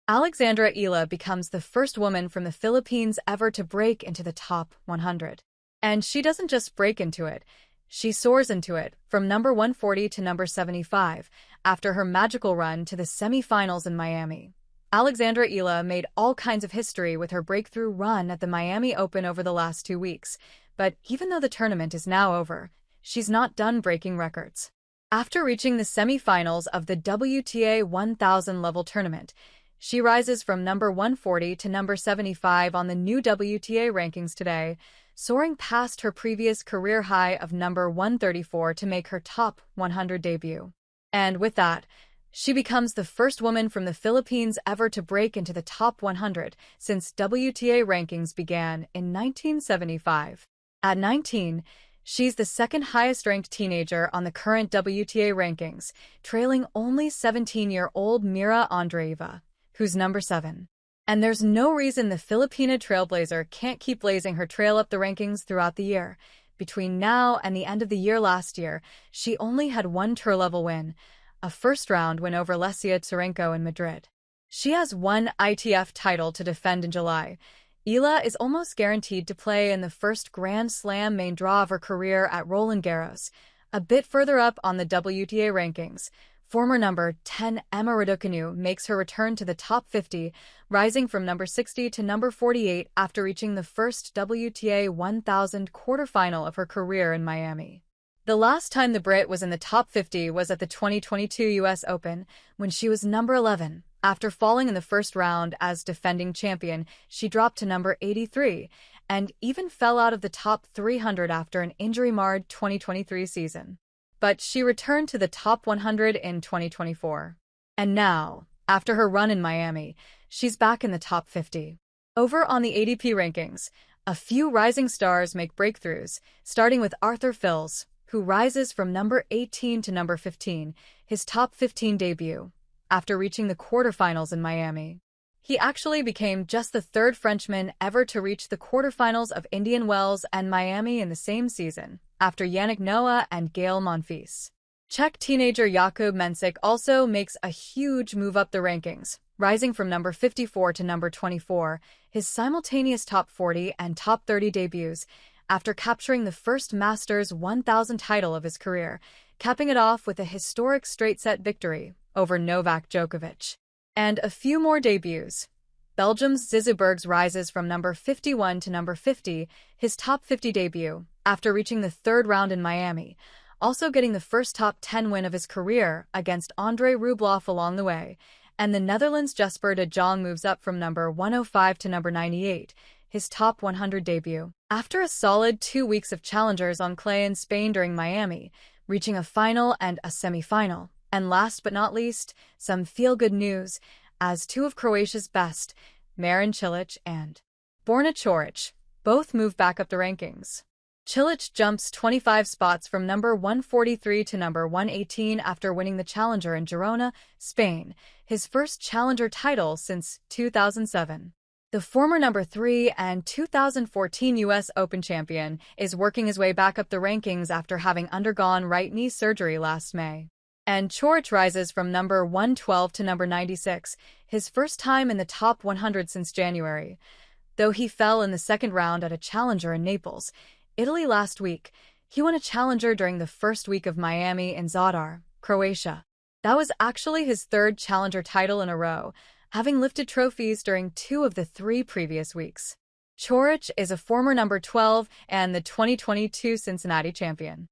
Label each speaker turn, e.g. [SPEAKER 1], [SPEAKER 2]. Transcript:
[SPEAKER 1] Alexandra Eala becomes the first woman from the Philippines ever to break into the top 100. And she doesn't just break into it, she soars into it, from number 140 to number 75, after her magical run to the semi-finals in Miami. Alexandra Eala made all kinds of history with her breakthrough run at the Miami Open over the last 2 weeks, but even though the tournament is now over, she's not done breaking records. After reaching the semi-finals of the WTA 1000 level tournament, she rises from number 140 to number 75 on the new WTA rankings today, soaring past her previous career high of number 134 to make her top 100 debut. And with that, she becomes the first woman from the Philippines ever to break into the top 100 since WTA rankings began in 1975. At 19, she's the second highest-ranked teenager on the current WTA rankings, trailing only 17-year-old Mira Andreeva, who's number 7. And there's no reason the Filipina trailblazer can't keep blazing her trail up the rankings throughout the year. Between now and the end of the year last year, she only had one tour-level win, a first-round win over Lesia Tsurenko in Madrid. She has one ITF title to defend in July. Eala is almost guaranteed to play in the first Grand Slam main draw of her career at Roland Garros, a bit further up on the WTA rankings. Former number 10 Emma Raducanu makes her return to the top 50, rising from number 60 to number 48 after reaching the first WTA 1000 quarterfinal of her career in Miami. The last time the Brit was in the top 50 was at the 2022 US Open, when she was number 11. After falling in the first round as defending champion, she dropped to number 83, and even fell out of the top 300 after an injury-marred 2023 season. But she returned to the top 100 in 2024. And now, after her run in Miami, she's back in the top 50. Over on the ADP rankings, a few rising stars make breakthroughs, starting with Arthur Fils, who rises from number 18 to number 15, his top 15 debut, after reaching the quarterfinals in Miami. He actually became just the third Frenchman ever to reach the quarterfinals of Indian Wells and Miami in the same season, after Yannick Noah and Gael Monfils. Czech teenager Jakub Mensik also makes a huge move up the rankings, rising from number 54 to number 24, his simultaneous top 40 and top 30 debuts, after capturing the first Masters 1000 title of his career, capping it off with a historic straight-set victory over Novak Djokovic. And a few more debuts. Belgium's Zizoubergs rises from number 51 to number 50, his top 50 debut, after reaching the third round in Miami, also getting the first top 10 win of his career against Andrei Rublev along the way. And the Netherlands' Jesper de Jong moves up from number 105 to number 98, his top 100 debut. After a solid 2 weeks of challengers on clay in Spain during Miami, reaching a final and a semi-final. And last but not least, some feel-good news, as two of Croatia's best, Marin Cilic and Borna Coric, both move back up the rankings. Cilic jumps 25 spots from number 143 to number 118 after winning the Challenger in Girona, Spain, his first Challenger title since 2007. The former number 3 and 2014 US Open champion is working his way back up the rankings after having undergone right knee surgery last May. And Coric rises from number 112 to number 96, his first time in the top 100 since January. Though he fell in the second round at a Challenger in Naples, Italy last week, he won a Challenger during the first week of Miami in Zadar, Croatia. That was actually his third Challenger title in a row, having lifted trophies during 2 of the 3 previous weeks. Coric is a former number 12 and the 2022 Cincinnati champion.